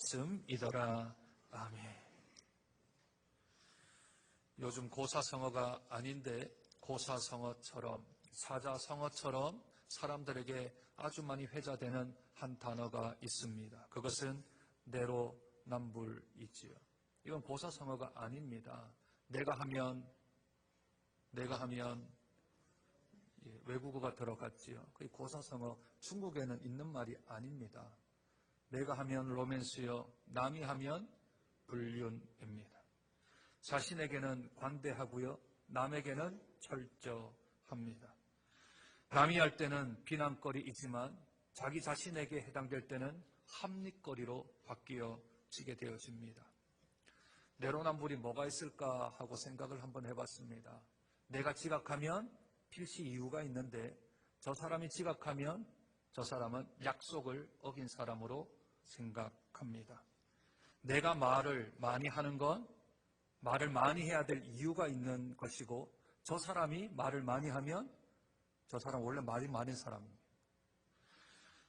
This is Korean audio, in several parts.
말씀이더라. 아멘. 요즘 고사성어가 아닌데 고사성어처럼 사자성어처럼 사람들에게 아주 많이 회자되는 한 단어가 있습니다. 그것은 내로남불이지요. 이건 고사성어가 아닙니다. 내가 하면 외국어가 들어갔지요. 그 고사성어 중국에는 있는 말이 아닙니다. 내가 하면 로맨스요, 남이 하면 불륜입니다. 자신에게는 관대하고요, 남에게는 철저합니다. 남이 할 때는 비난거리이지만 자기 자신에게 해당될 때는 합리거리로 바뀌어지게 되어집니다. 내로남불이 뭐가 있을까 하고 생각을 한번 해봤습니다. 내가 지각하면 필시 이유가 있는데 저 사람이 지각하면 저 사람은 약속을 어긴 사람으로 생각합니다. 내가 말을 많이 하는 건 말을 많이 해야 될 이유가 있는 것이고 저 사람이 말을 많이 하면 저 사람 원래 말이 많은 사람입니다.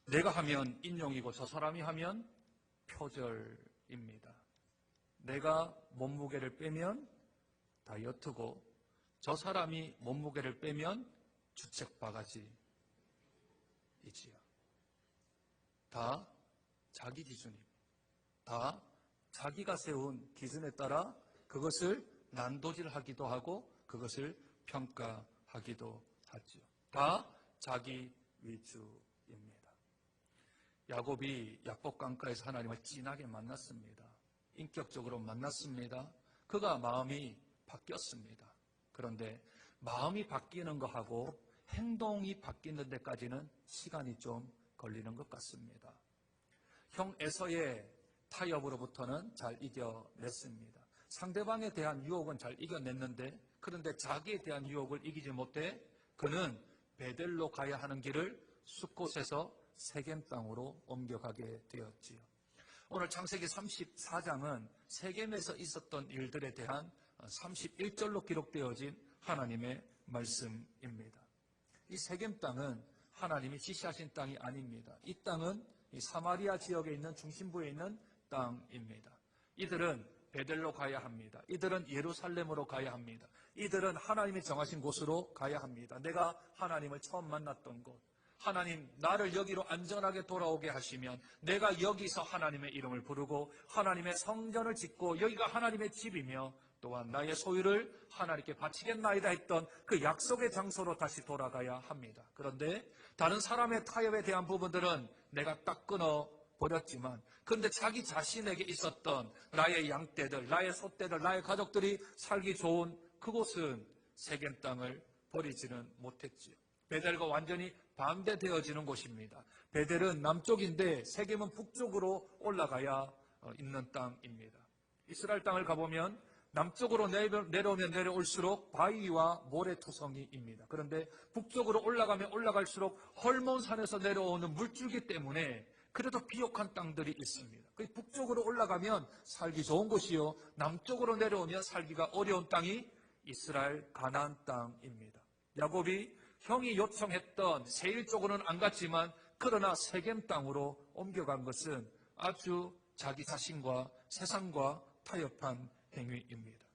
내가 하면 인용이고 저 사람이 하면 표절입니다. 내가 몸무게를 빼면 다이어트고 저 사람이 몸무게를 빼면 주책바가지이지요. 다 자기 기준입니다. 다 자기가 세운 기준에 따라 그것을 난도질하기도 하고 그것을 평가하기도 하죠. 다 자기 위주입니다. 야곱이 약복강가에서 하나님을 진하게 만났습니다. 인격적으로 만났습니다. 그가 마음이 바뀌었습니다. 그런데 마음이 바뀌는 것하고 행동이 바뀌는 데까지는 시간이 좀 걸리는 것 같습니다. 형 에서의 타협으로부터는 잘 이겨냈습니다. 상대방에 대한 유혹은 잘 이겨냈는데 그런데 자기에 대한 유혹을 이기지 못해 그는 베델로 가야 하는 길을 숫곳에서 세겜 땅으로 옮겨가게 되었지요. 오늘 창세기 34장은 세겜에서 있었던 일들에 대한 31절로 기록되어진 하나님의 말씀입니다. 이 세겜 땅은 하나님이 지시하신 땅이 아닙니다. 이 땅은 이 사마리아 지역에 있는 중심부에 있는 땅입니다. 이들은 베델로 가야 합니다. 이들은 예루살렘으로 가야 합니다. 이들은 하나님이 정하신 곳으로 가야 합니다. 내가 하나님을 처음 만났던 곳, 하나님 나를 여기로 안전하게 돌아오게 하시면 내가 여기서 하나님의 이름을 부르고 하나님의 성전을 짓고 여기가 하나님의 집이며 또한 나의 소유를 하나님께 바치겠나이다 했던 그 약속의 장소로 다시 돌아가야 합니다. 그런데 다른 사람의 타협에 대한 부분들은 내가 딱 끊어버렸지만 그런데 자기 자신에게 있었던 나의 양떼들, 나의 소떼들, 나의 가족들이 살기 좋은 그곳은 세겜 땅을 버리지는 못했지요. 베델과 완전히 반대되어지는 곳입니다. 베델은 남쪽인데 세겜은 북쪽으로 올라가야 있는 땅입니다. 이스라엘 땅을 가보면 남쪽으로 내려오면 내려올수록 바위와 모래투성이입니다. 그런데 북쪽으로 올라가면 올라갈수록 헐몬산에서 내려오는 물줄기 때문에 그래도 비옥한 땅들이 있습니다. 북쪽으로 올라가면 살기 좋은 곳이요, 남쪽으로 내려오면 살기가 어려운 땅이 이스라엘 가나안 땅입니다. 야곱이 형이 요청했던 세일 쪽으로는 안 갔지만 그러나 세겜 땅으로 옮겨간 것은 아주 자기 자신과 세상과 타협한 행위입니다.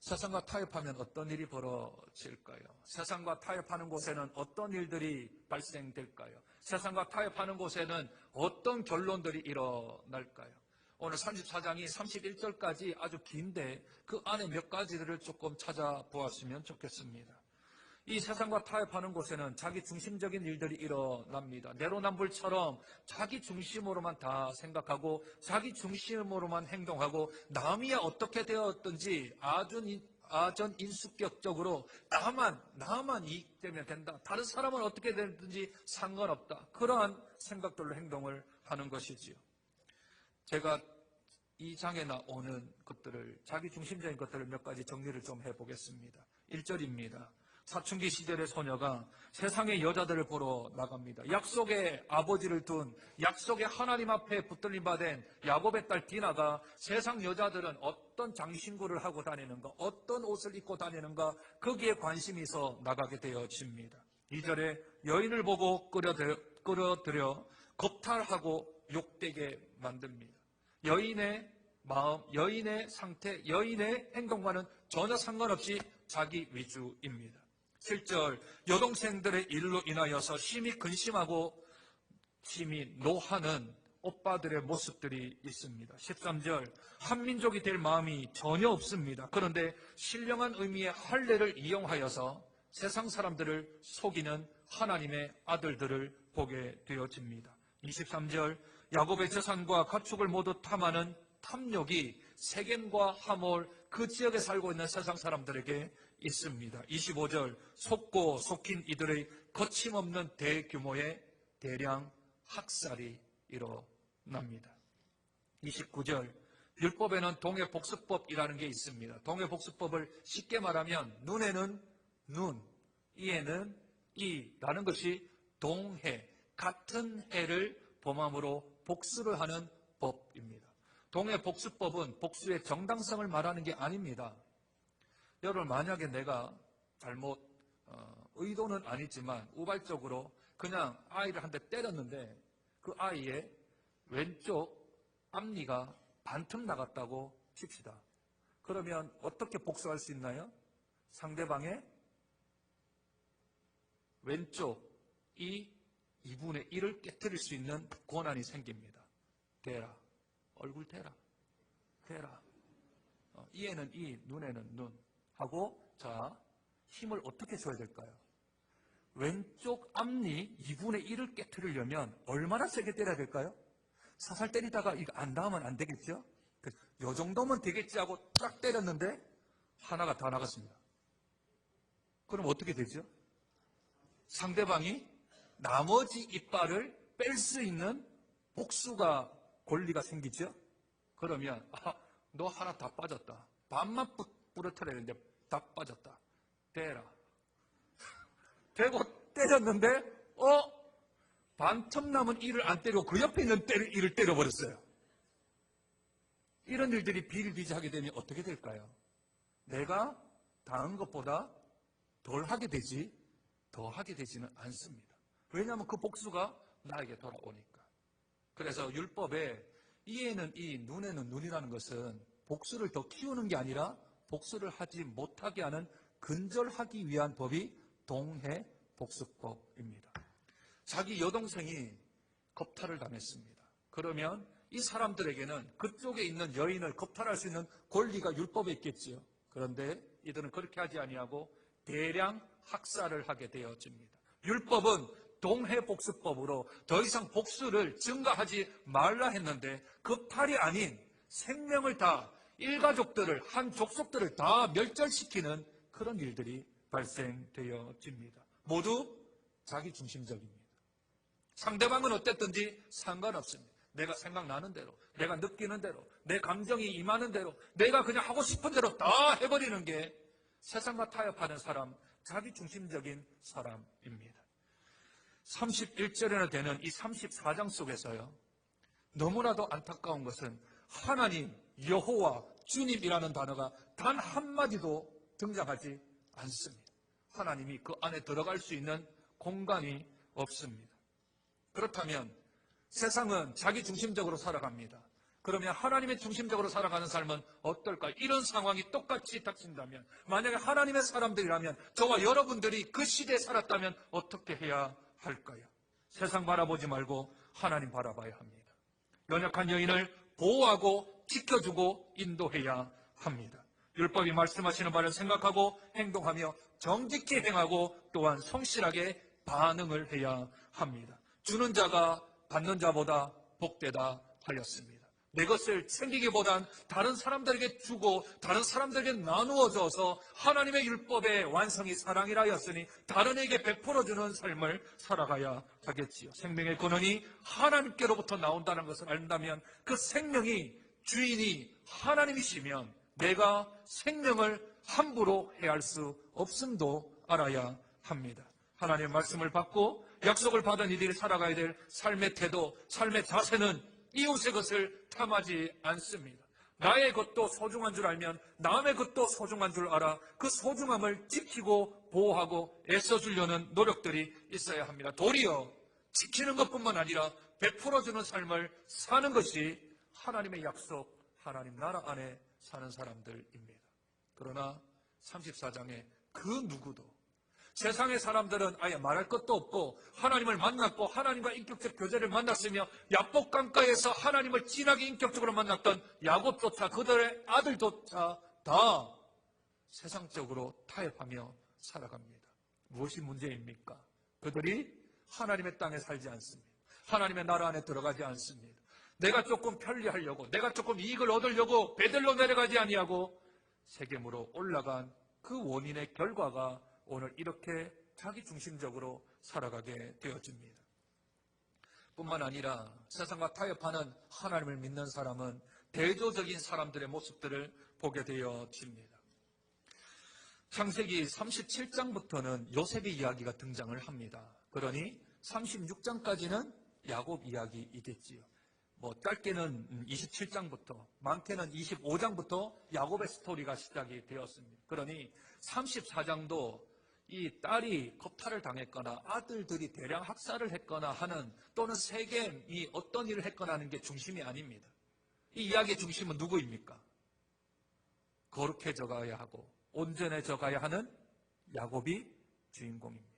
세상과 타협하면 어떤 일이 벌어질까요? 세상과 타협하는 곳에는 어떤 일들이 발생될까요? 세상과 타협하는 곳에는 어떤 결론들이 일어날까요? 오늘 34장이 31절까지 아주 긴데 그 안에 몇 가지들을 조금 찾아보았으면 좋겠습니다. 이 세상과 타협하는 곳에는 자기 중심적인 일들이 일어납니다. 내로남불처럼 자기 중심으로만 다 생각하고 자기 중심으로만 행동하고 남이야 어떻게 되었든지 아전 인수격적으로 나만 이익되면 된다. 다른 사람은 어떻게 되든지 상관없다. 그러한 생각들로 행동을 하는 것이지요. 제가 이 장에 나오는 것들을 자기 중심적인 것들을 몇 가지 정리를 좀 해보겠습니다. 1절입니다. 사춘기 시절의 소녀가 세상의 여자들을 보러 나갑니다. 약속의 아버지를 둔 약속의 하나님 앞에 붙들림 받은 야곱의 딸 디나가 세상 여자들은 어떤 장신구를 하고 다니는가, 어떤 옷을 입고 다니는가, 거기에 관심이 있어 나가게 되어집니다. 2절에 여인을 보고 끌어들여 겁탈하고 욕되게 만듭니다. 여인의 마음, 여인의 상태, 여인의 행동과는 전혀 상관없이 자기 위주입니다. 7절, 여동생들의 일로 인하여서 심히 근심하고 심히 노하는 오빠들의 모습들이 있습니다. 13절, 한민족이 될 마음이 전혀 없습니다. 그런데 신령한 의미의 할례를 이용하여서 세상 사람들을 속이는 하나님의 아들들을 보게 되어집니다. 23절, 야곱의 재산과 가축을 모두 탐하는 탐욕이 세겜과 하몰 그 지역에 살고 있는 세상 사람들에게 있습니다. 25절, 속고 속힌 이들의 거침없는 대규모의 대량 학살이 일어납니다. 29절, 율법에는 동해복수법이라는 게 있습니다. 동해복수법을 쉽게 말하면 눈에는 눈, 이에는 이라는 것이 동해, 같은 해를 범함으로 복수를 하는 법입니다. 동해복수법은 복수의 정당성을 말하는 게 아닙니다. 여러분, 만약에 내가 잘못 의도는 아니지만 우발적으로 그냥 아이를 한 대 때렸는데 그 아이의 왼쪽 앞니가 반틈 나갔다고 칩시다. 그러면 어떻게 복수할 수 있나요? 상대방의 왼쪽 이 2분의 1을 깨뜨릴 수 있는 권한이 생깁니다. 대라. 얼굴 대라. 대라. 이에는 이, 눈에는 눈. 하고, 자, 힘을 어떻게 줘야 될까요? 왼쪽 앞니 2분의 1을 깨뜨리려면 얼마나 세게 때려야 될까요? 사살 때리다가 이거 안 닿으면 안 되겠죠? 요 정도면 되겠지 하고 딱 때렸는데 하나가 다 나갔습니다. 그럼 어떻게 되죠? 상대방이 나머지 이빨을 뺄 수 있는 복수가 권리가 생기죠? 그러면 너 하나 다 빠졌다. 반만 부러뜨려야 되는데 다 빠졌다. 대라. 대고 때렸는데 반틈 남은 이를 안 때리고 그 옆에 있는 이를 때려버렸어요. 이런 일들이 비일비재하게 되면 어떻게 될까요? 내가 당한 것보다 덜 하게 되지 더 하게 되지는 않습니다. 왜냐하면 그 복수가 나에게 돌아오니까. 그래서 율법에 이에는 이, 눈에는 눈이라는 것은 복수를 더 키우는 게 아니라 복수를 하지 못하게 하는 근절하기 위한 법이 동해복수법입니다. 자기 여동생이 겁탈을 당했습니다. 그러면 이 사람들에게는 그쪽에 있는 여인을 겁탈할 수 있는 권리가 율법에 있겠지요. 그런데 이들은 그렇게 하지 아니하고 대량 학살을 하게 되어집니다. 율법은 동해복수법으로 더 이상 복수를 증가하지 말라 했는데 그 탈이 아닌 생명을 다 일가족들을 한 족속들을 다 멸절시키는 그런 일들이 발생되어집니다. 모두 자기중심적입니다. 상대방은 어땠든지 상관없습니다. 내가 생각나는 대로, 내가 느끼는 대로, 내 감정이 임하는 대로, 내가 그냥 하고 싶은 대로 다 해버리는 게 세상과 타협하는 사람, 자기중심적인 사람입니다. 31절에나 되는 이 34장 속에서요, 너무나도 안타까운 것은 하나님, 여호와, 주님이라는 단어가 단 한마디도 등장하지 않습니다. 하나님이 그 안에 들어갈 수 있는 공간이 없습니다. 그렇다면 세상은 자기중심적으로 살아갑니다. 그러면 하나님의 중심적으로 살아가는 삶은 어떨까요? 이런 상황이 똑같이 닥친다면, 만약에 하나님의 사람들이라면, 저와 여러분들이 그 시대에 살았다면 어떻게 해야 할까요? 세상 바라보지 말고 하나님 바라봐야 합니다. 연약한 여인을 보호하고 지켜주고 인도해야 합니다. 율법이 말씀하시는 바를 생각하고 행동하며 정직히 행하고 또한 성실하게 반응을 해야 합니다. 주는 자가 받는 자보다 복되다 하였습니다. 내 것을 챙기기보단 다른 사람들에게 주고 다른 사람들에게 나누어 줘서 하나님의 율법의 완성이 사랑이라 하였으니 다른에게 베풀어주는 삶을 살아가야 하겠지요. 생명의 근원이 하나님께로부터 나온다는 것을 안다면 그 생명이 주인이 하나님이시면 내가 생명을 함부로 해할 수 없음도 알아야 합니다. 하나님의 말씀을 받고 약속을 받은 이들이 살아가야 될 삶의 태도, 삶의 자세는 이웃의 것을 탐하지 않습니다. 나의 것도 소중한 줄 알면 남의 것도 소중한 줄 알아 그 소중함을 지키고 보호하고 애써주려는 노력들이 있어야 합니다. 도리어 지키는 것뿐만 아니라 베풀어주는 삶을 사는 것이 하나님의 약속, 하나님 나라 안에 사는 사람들입니다. 그러나 34장에 그 누구도, 세상의 사람들은 아예 말할 것도 없고 하나님을 만났고 하나님과 인격적 교제를 만났으며 야복 강가에서 하나님을 진하게 인격적으로 만났던 야곱조차 그들의 아들조차 다 세상적으로 타협하며 살아갑니다. 무엇이 문제입니까? 그들이 하나님의 땅에 살지 않습니다. 하나님의 나라 안에 들어가지 않습니다. 내가 조금 편리하려고, 내가 조금 이익을 얻으려고 베들로 내려가지 아니하고 세겜으로 올라간 그 원인의 결과가 오늘 이렇게 자기중심적으로 살아가게 되어집니다. 뿐만 아니라 세상과 타협하는 하나님을 믿는 사람은 대조적인 사람들의 모습들을 보게 되어집니다. 창세기 37장부터는 요셉의 이야기가 등장을 합니다. 그러니 36장까지는 야곱 이야기이겠지요. 짧게는 27장부터, 많게는 25장부터 야곱의 스토리가 시작이 되었습니다. 그러니 34장도 이 딸이 겁탈을 당했거나 아들들이 대량 학살을 했거나 하는, 또는 세겜이 어떤 일을 했거나 하는 게 중심이 아닙니다. 이 이야기의 중심은 누구입니까? 거룩해져 가야 하고 온전해져 가야 하는 야곱이 주인공입니다.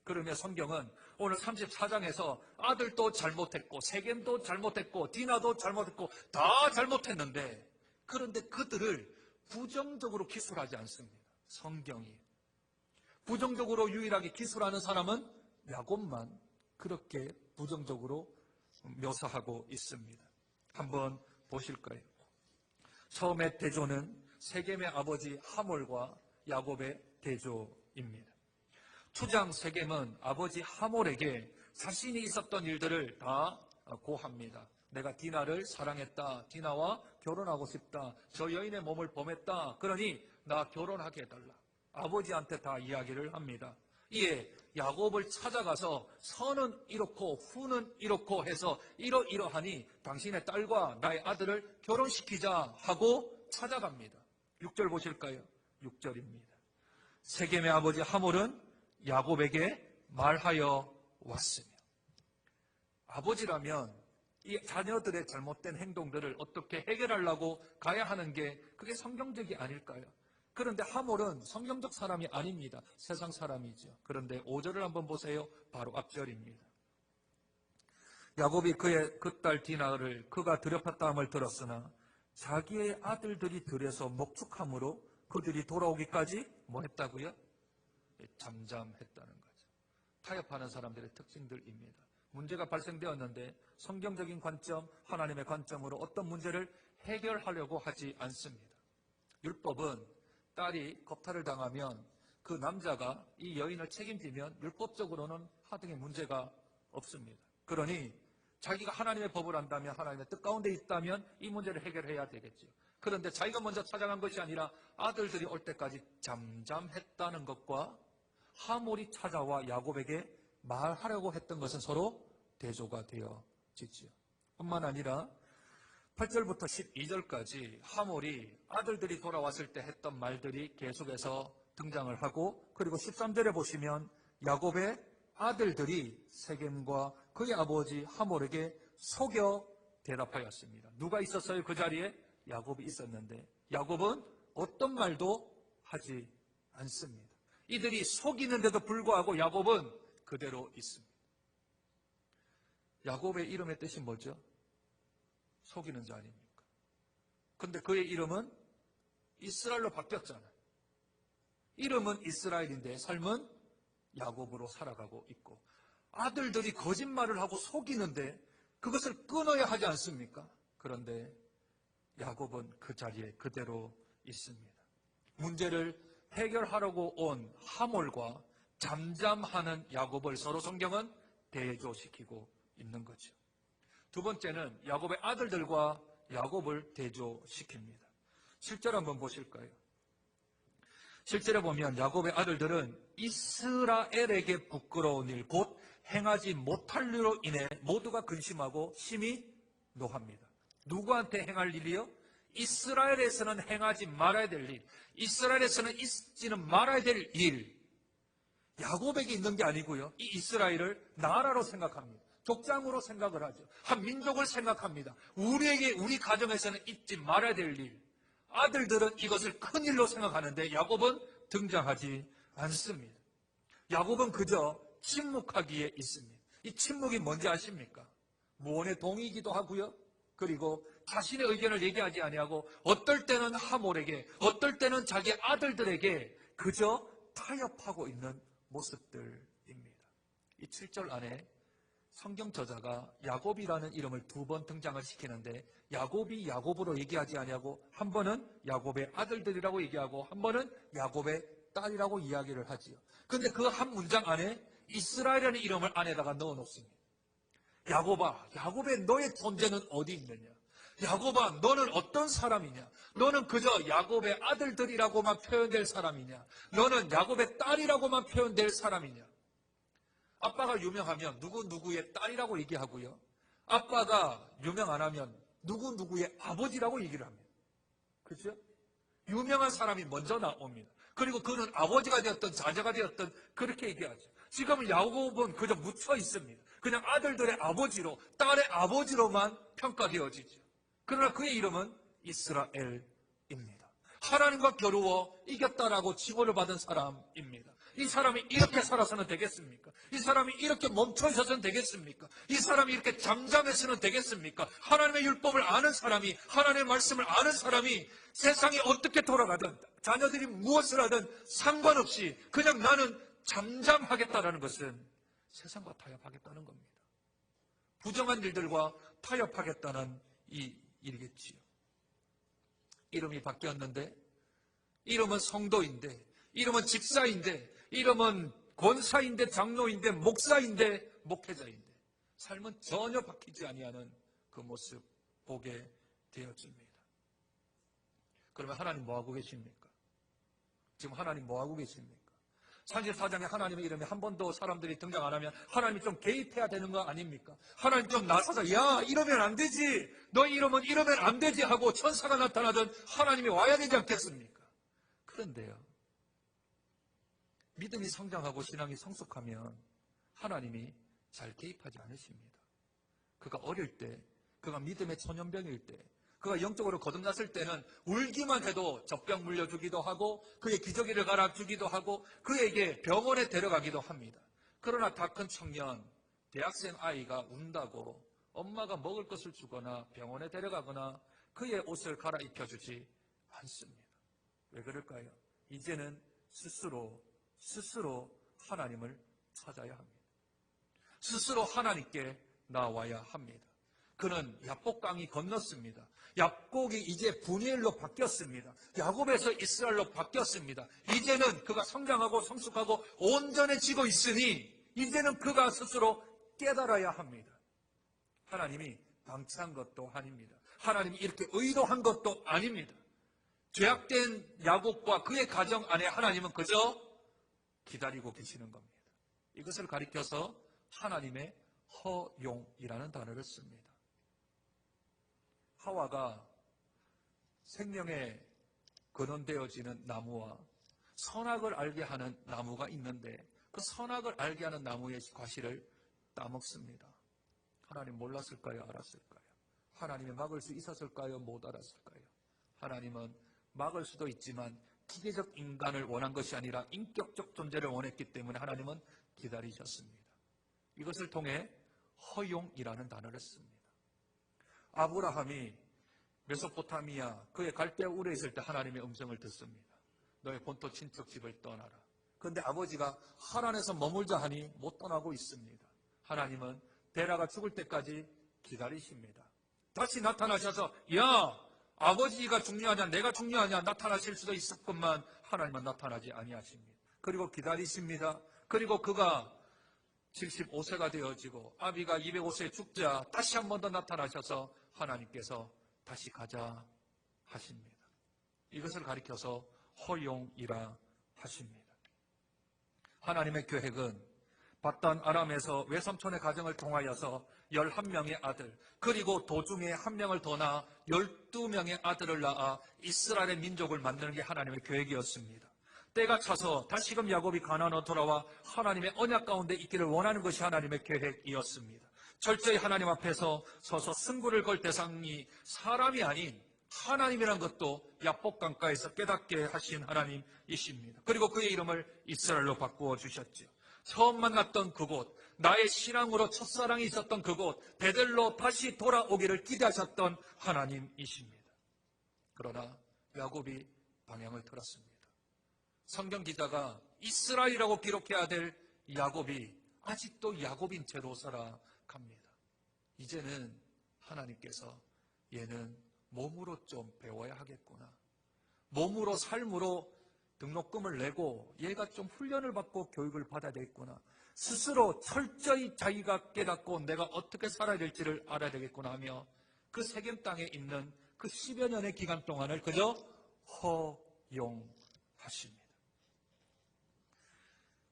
그러면 성경은 오늘 34장에서 아들도 잘못했고 세겜도 잘못했고 디나도 잘못했고 다 잘못했는데, 그런데 그들을 부정적으로 기술하지 않습니다. 성경이 부정적으로 유일하게 기술하는 사람은 야곱만 그렇게 부정적으로 묘사하고 있습니다. 한번 보실까요? 처음에 대조는 세겜의 아버지 하몰과 야곱의 대조입니다. 초장 세겜은 아버지 하몰에게 자신이 있었던 일들을 다 고합니다. 내가 디나를 사랑했다. 디나와 결혼하고 싶다. 저 여인의 몸을 범했다. 그러니 나 결혼하게 해달라. 아버지한테 다 이야기를 합니다. 이에 야곱을 찾아가서 선은 이렇고 후는 이렇고 해서 이러이러하니 당신의 딸과 나의 아들을 결혼시키자 하고 찾아갑니다. 6절 보실까요? 6절입니다. 세겜의 아버지 하몰은 야곱에게 말하여 왔으며, 아버지라면 이 자녀들의 잘못된 행동들을 어떻게 해결하려고 가야 하는 게 그게 성경적이 아닐까요? 그런데 하몰은 성경적 사람이 아닙니다. 세상 사람이죠. 그런데 5절을 한번 보세요. 바로 앞절입니다. 야곱이 그의 그 딸 디나를 그가 들여팠다함을 들었으나 자기의 아들들이 들에서 목축함으로 그들이 돌아오기까지 뭐 했다고요? 잠잠했다는 거죠. 타협하는 사람들의 특징들입니다. 문제가 발생되었는데 성경적인 관점, 하나님의 관점으로 어떤 문제를 해결하려고 하지 않습니다. 율법은 딸이 겁탈을 당하면 그 남자가 이 여인을 책임지면 율법적으로는 하등의 문제가 없습니다. 그러니 자기가 하나님의 법을 안다면, 하나님의 뜻 가운데 있다면 이 문제를 해결해야 되겠죠. 그런데 자기가 먼저 찾아간 것이 아니라 아들들이 올 때까지 잠잠했다는 것과 하몰이 찾아와 야곱에게 말하려고 했던 것은 서로 대조가 되어지지요. 뿐만 아니라 8절부터 12절까지 하몰이 아들들이 돌아왔을 때 했던 말들이 계속해서 등장을 하고, 그리고 13절에 보시면 야곱의 아들들이 세겜과 그의 아버지 하몰에게 속여 대답하였습니다. 누가 있었어요? 그 자리에 야곱이 있었는데 야곱은 어떤 말도 하지 않습니다. 이들이 속이는데도 불구하고 야곱은 그대로 있습니다. 야곱의 이름의 뜻이 뭐죠? 속이는 자 아닙니까? 근데 그의 이름은 이스라엘로 바뀌었잖아요. 이름은 이스라엘인데 삶은 야곱으로 살아가고 있고, 아들들이 거짓말을 하고 속이는데 그것을 끊어야 하지 않습니까? 그런데 야곱은 그 자리에 그대로 있습니다. 문제를 해결하려고 온 하몰과 잠잠하는 야곱을 서로 성경은 대조시키고 있는 거죠. 두 번째는 야곱의 아들들과 야곱을 대조시킵니다. 7절 한번 보실까요? 7절에 보면 야곱의 아들들은 이스라엘에게 부끄러운 일, 곧 행하지 못할 일로 인해 모두가 근심하고 심히 노합니다. 누구한테 행할 일이요? 이스라엘에서는 행하지 말아야 될 일, 이스라엘에서는 있지는 말아야 될 일, 야곱에게 있는 게 아니고요. 이 이스라엘을 나라로 생각합니다. 족장으로 생각을 하죠. 한 민족을 생각합니다. 우리 가정에서는 잊지 말아야 될 일. 아들들은 이것을 큰 일로 생각하는데 야곱은 등장하지 않습니다. 야곱은 그저 침묵하기에 있습니다. 이 침묵이 뭔지 아십니까? 무언의 동의이기도 하고요. 그리고 자신의 의견을 얘기하지 아니하고 어떨 때는 하몰에게, 어떨 때는 자기 아들들에게 그저 타협하고 있는 모습들입니다. 이 7절 안에 성경 저자가 야곱이라는 이름을 2번 등장을 시키는데 야곱이 야곱으로 얘기하지 아니하고 한 번은 야곱의 아들들이라고 얘기하고 한 번은 야곱의 딸이라고 이야기를 하지요. 그런데 그 한 문장 안에 이스라엘이라는 이름을 안에다가 넣어 놓습니다. 야곱아, 야곱의 너의 존재는 어디 있느냐? 야곱아, 너는 어떤 사람이냐? 너는 그저 야곱의 아들들이라고만 표현될 사람이냐? 너는 야곱의 딸이라고만 표현될 사람이냐? 아빠가 유명하면 누구누구의 딸이라고 얘기하고요. 아빠가 유명 안 하면 누구누구의 아버지라고 얘기를 합니다. 그렇죠? 유명한 사람이 먼저 나옵니다. 그리고 그는 아버지가 되었든 자제가 되었든 그렇게 얘기하죠. 지금 야곱은 그저 묻혀 있습니다. 그냥 아들들의 아버지로, 딸의 아버지로만 평가되어지죠. 그러나 그의 이름은 이스라엘입니다. 하나님과 겨루어 이겼다라고 칭호를 받은 사람입니다. 이 사람이 이렇게 살아서는 되겠습니까? 이 사람이 이렇게 멈춰 있어서는 되겠습니까? 이 사람이 이렇게 잠잠해서는 되겠습니까? 하나님의 율법을 아는 사람이, 하나님의 말씀을 아는 사람이 세상이 어떻게 돌아가든 자녀들이 무엇을 하든 상관없이 그냥 나는 잠잠하겠다라는 것은 세상과 타협하겠다는 겁니다. 부정한 일들과 타협하겠다는 이 일이겠지요. 이름이 바뀌었는데, 이름은 성도인데, 이름은 집사인데, 이름은 권사인데, 장로인데, 목사인데, 목회자인데 삶은 전혀 바뀌지 아니하는 그 모습 보게 되어집니다. 그러면 하나님 뭐하고 계십니까? 지금 하나님 뭐하고 계십니까? 34장에 하나님의 이름이 한 번도 사람들이 등장 안 하면 하나님이 좀 개입해야 되는 거 아닙니까? 하나님 좀 나서서 야 이러면 안 되지, 너 이러면 이러면 안 되지 하고 천사가 나타나든 하나님이 와야 되지 않겠습니까? 그런데요, 믿음이 성장하고 신앙이 성숙하면 하나님이 잘 개입하지 않으십니다. 그가 어릴 때, 그가 믿음의 천연병일 때, 그가 영적으로 거듭났을 때는 울기만 해도 젖병 물려주기도 하고 그의 기저귀를 갈아주기도 하고 그에게 병원에 데려가기도 합니다. 그러나 다 큰 청년, 대학생 아이가 운다고 엄마가 먹을 것을 주거나 병원에 데려가거나 그의 옷을 갈아입혀주지 않습니다. 왜 그럴까요? 이제는 스스로 하나님을 찾아야 합니다. 스스로 하나님께 나와야 합니다. 그는 야복강이 건넜습니다. 야복이 이제 분이엘로 바뀌었습니다. 야곱에서 이스라엘로 바뀌었습니다. 이제는 그가 성장하고 성숙하고 온전해지고 있으니 이제는 그가 스스로 깨달아야 합니다. 하나님이 방치한 것도 아닙니다. 하나님이 이렇게 의도한 것도 아닙니다. 죄악된 야곱과 그의 가정 안에 하나님은 그저 기다리고 계시는 겁니다. 이것을 가리켜서 하나님의 허용이라는 단어를 씁니다. 하와가 생명에 근원되어지는 나무와 선악을 알게 하는 나무가 있는데 그 선악을 알게 하는 나무의 과실을 따먹습니다. 하나님 몰랐을까요? 알았을까요? 하나님이 막을 수 있었을까요? 못 알았을까요? 하나님은 막을 수도 있지만 기계적 인간을 원한 것이 아니라 인격적 존재를 원했기 때문에 하나님은 기다리셨습니다. 이것을 통해 허용이라는 단어를 씁니다. 아브라함이 메소포타미아 그의 갈대 우르에 있을 때 하나님의 음성을 듣습니다. 너의 본토 친척 집을 떠나라. 그런데 아버지가 하란에서 머물자 하니 못 떠나고 있습니다. 하나님은 데라가 죽을 때까지 기다리십니다. 다시 나타나셔서 야 아버지가 중요하냐 내가 중요하냐 나타나실 수도 있었건만 하나님은 나타나지 아니하십니다. 그리고 기다리십니다. 그리고 그가 75세가 되어지고 아비가 205세에 죽자 다시 한 번 더 나타나셔서 하나님께서 다시 가자 하십니다. 이것을 가리켜서 허용이라 하십니다. 하나님의 계획은 바단 아람에서 외삼촌의 가정을 통하여서 11명의 아들 그리고 도중에 한 명을 더 낳아 12명의 아들을 낳아 이스라엘의 민족을 만드는 게 하나님의 계획이었습니다. 때가 차서 다시금 야곱이 가나안으로 돌아와 하나님의 언약 가운데 있기를 원하는 것이 하나님의 계획이었습니다. 철저히 하나님 앞에서 서서 승부를 걸 대상이 사람이 아닌 하나님이란 것도 야복 강가에서 깨닫게 하신 하나님이십니다. 그리고 그의 이름을 이스라엘로 바꾸어 주셨죠. 처음 만났던 그곳, 나의 신앙으로 첫사랑이 있었던 그곳, 베델로 다시 돌아오기를 기대하셨던 하나님이십니다. 그러나 야곱이 방향을 틀었습니다. 성경 기자가 이스라엘이라고 기록해야 될 야곱이 아직도 야곱인 채로 살아갑니다. 이제는 하나님께서 얘는 몸으로 좀 배워야 하겠구나. 몸으로 삶으로 등록금을 내고 얘가 좀 훈련을 받고 교육을 받아야 되겠구나. 스스로 철저히 자기가 깨닫고 내가 어떻게 살아야 될지를 알아야 되겠구나 하며 그 세겜 땅에 있는 그 10여 년의 기간 동안을 그저 허용하십니다.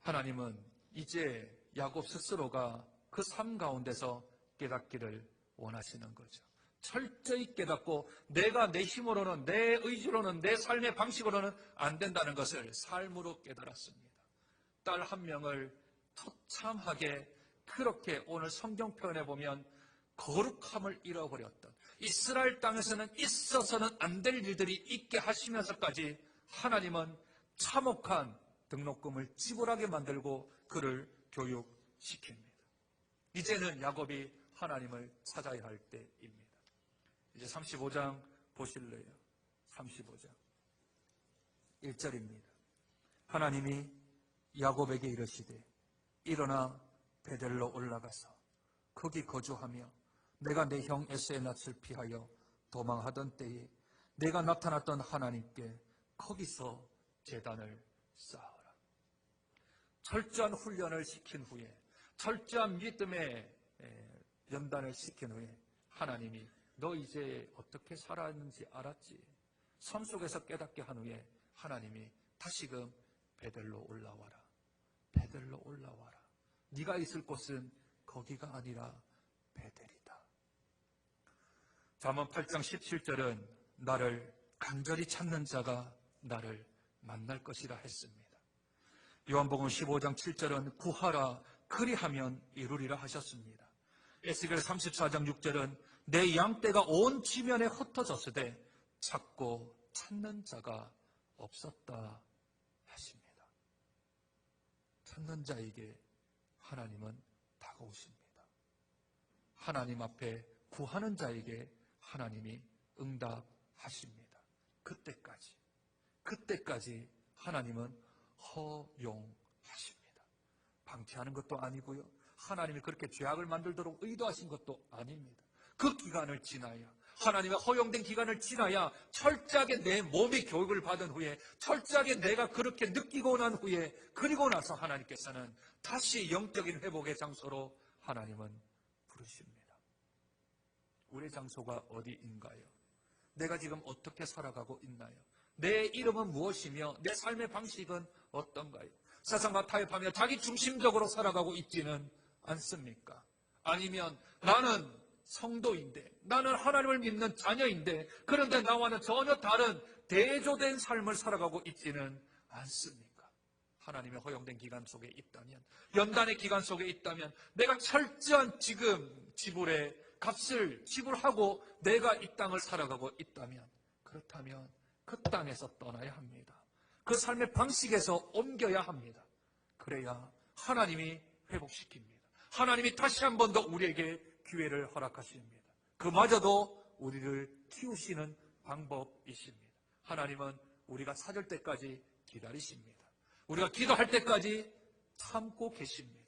하나님은 이제 야곱 스스로가 그 삶 가운데서 깨닫기를 원하시는 거죠. 철저히 깨닫고 내가 내 힘으로는, 내 의지로는, 내 삶의 방식으로는 안 된다는 것을 삶으로 깨달았습니다. 딸 한 명을 처참하게 그렇게 오늘 성경 표현에 보면 거룩함을 잃어버렸던, 이스라엘 땅에서는 있어서는 안 될 일들이 있게 하시면서까지 하나님은 참혹한 등록금을 지불하게 만들고 그를 교육시킵니다. 이제는 야곱이 하나님을 찾아야 할 때입니다. 이제 35장 보실래요? 35장 1절입니다. 하나님이 야곱에게 이르시되 일어나 베델로 올라가서 거기 거주하며 내가 내 형 에서의 낯을 피하여 도망하던 때에 내가 나타났던 하나님께 거기서 제단을 쌓아라. 철저한 훈련을 시킨 후에, 철저한 믿음의 연단을 시킨 후에 하나님이 너 이제 어떻게 살았는지 알았지? 삶 속에서 깨닫게 한 후에 하나님이 다시금 베델로 올라와라. 베델로 올라와라. 네가 있을 곳은 거기가 아니라 베델이다. 잠언 8장 17절은 나를 간절히 찾는 자가 나를 만날 것이라 했습니다. 요한복음 15장 7절은 구하라 그리하면 이루리라 하셨습니다. 에스겔 34장 6절은 내 양떼가 온 지면에 흩어졌으되 찾고 찾는 자가 없었다 하십니다. 찾는 자에게 하나님은 다가오십니다. 하나님 앞에 구하는 자에게 하나님이 응답하십니다. 그때까지 하나님은 허용하십니다. 방치하는 것도 아니고요. 하나님이 그렇게 죄악을 만들도록 의도하신 것도 아닙니다. 그 기간을 지나야, 하나님의 허용된 기간을 지나야 철저하게 내 몸이 교육을 받은 후에, 철저하게 내가 그렇게 느끼고 난 후에, 그리고 나서 하나님께서는 다시 영적인 회복의 장소로 하나님은 부르십니다. 우리의 장소가 어디인가요? 내가 지금 어떻게 살아가고 있나요? 내 이름은 무엇이며 내 삶의 방식은 어떤가요? 세상과 타협하며 자기 중심적으로 살아가고 있지는 않습니까? 아니면 나는 성도인데, 나는 하나님을 믿는 자녀인데, 그런데 나와는 전혀 다른 대조된 삶을 살아가고 있지는 않습니까? 하나님의 허용된 기간 속에 있다면, 연단의 기간 속에 있다면, 내가 철저한 지금 지불의 값을 지불하고 내가 이 땅을 살아가고 있다면, 그렇다면 그 땅에서 떠나야 합니다. 그 삶의 방식에서 옮겨야 합니다. 그래야 하나님이 회복시킵니다. 하나님이 다시 한 번 더 우리에게 기회를 허락하십니다. 그마저도 우리를 키우시는 방법이십니다. 하나님은 우리가 찾을 때까지 기다리십니다. 우리가 기도할 때까지 참고 계십니다.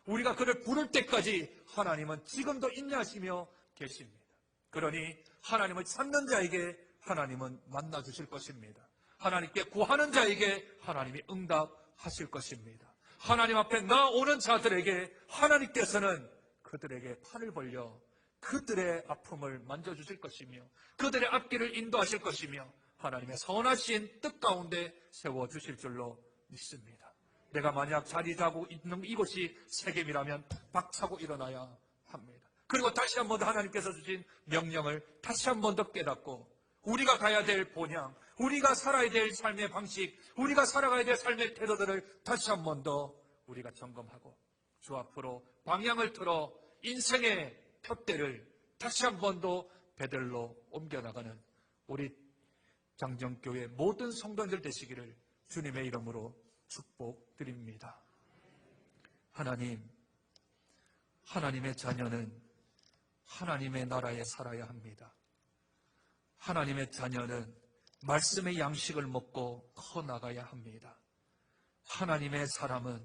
우리가 그를 부를 때까지 하나님은 지금도 인내하시며 계십니다. 그러니 하나님을 찾는 자에게 하나님은 만나주실 것입니다. 하나님께 구하는 자에게 하나님이 응답하실 것입니다. 하나님 앞에 나오는 자들에게 하나님께서는 그들에게 팔을 벌려 그들의 아픔을 만져주실 것이며 그들의 앞길을 인도하실 것이며 하나님의 선하신 뜻 가운데 세워주실 줄로 믿습니다. 내가 만약 자리 잡고 있는 이곳이 세겜이라면 박차고 일어나야 합니다. 그리고 다시 한 번 더 하나님께서 주신 명령을 다시 한 번 더 깨닫고 우리가 가야 될 본향, 우리가 살아야 될 삶의 방식, 우리가 살아가야 될 삶의 태도들을 다시 한 번 더 우리가 점검하고 주 앞으로 방향을 틀어 인생의 푯대를 다시 한 번 더 베들로 옮겨나가는 우리 장정교회 모든 성도들 되시기를 주님의 이름으로 축복드립니다. 하나님, 하나님의 자녀는 하나님의 나라에 살아야 합니다. 하나님의 자녀는 말씀의 양식을 먹고 커나가야 합니다. 하나님의 사람은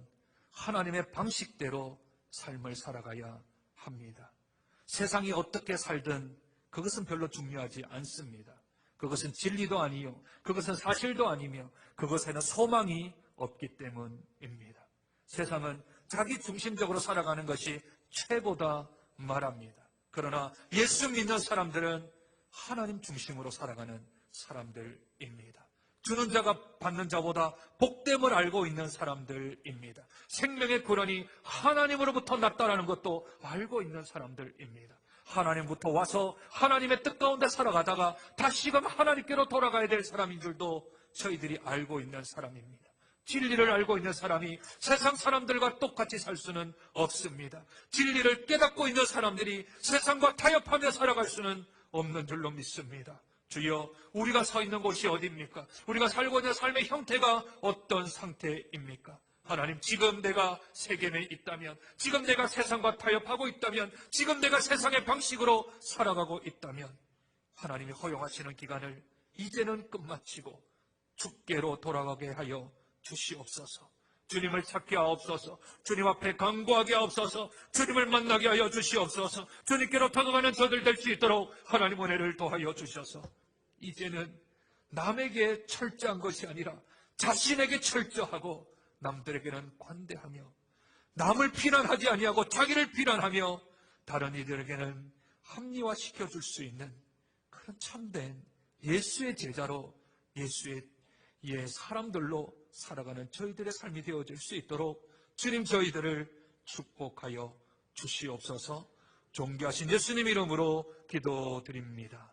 하나님의 방식대로 삶을 살아가야 합니다. 세상이 어떻게 살든 그것은 별로 중요하지 않습니다. 그것은 진리도 아니요, 그것은 사실도 아니며 그것에는 소망이 없기 때문입니다. 세상은 자기 중심적으로 살아가는 것이 최고다 말합니다. 그러나 예수 믿는 사람들은 하나님 중심으로 살아가는 사람들입니다. 주는 자가 받는 자보다 복됨을 알고 있는 사람들입니다. 생명의 근원이 하나님으로부터 났다라는 것도 알고 있는 사람들입니다. 하나님부터 와서 하나님의 뜻 가운데 살아가다가 다시금 하나님께로 돌아가야 될 사람인 줄도 저희들이 알고 있는 사람입니다. 진리를 알고 있는 사람이 세상 사람들과 똑같이 살 수는 없습니다. 진리를 깨닫고 있는 사람들이 세상과 타협하며 살아갈 수는 없는 줄로 믿습니다. 주여, 우리가 서 있는 곳이 어디입니까? 우리가 살고 있는 삶의 형태가 어떤 상태입니까? 하나님, 지금 내가 세겜에 있다면, 지금 내가 세상과 타협하고 있다면, 지금 내가 세상의 방식으로 살아가고 있다면 하나님이 허용하시는 기간을 이제는 끝마치고 주께로 돌아가게 하여 주시옵소서. 주님을 찾게 하옵소서. 주님 앞에 간구하게 하옵소서. 주님을 만나게 하여 주시옵소서. 주님께로 다가가는 저들 될 수 있도록 하나님 은혜를 더하여 주셔서 이제는 남에게 철저한 것이 아니라 자신에게 철저하고 남들에게는 관대하며 남을 비난하지 아니하고 자기를 비난하며 다른 이들에게는 합리화시켜 줄 수 있는 그런 참된 예수의 제자로 예수의 사람들로 살아가는 저희들의 삶이 되어질 수 있도록 주님 저희들을 축복하여 주시옵소서. 존귀하신 예수님 이름으로 기도드립니다.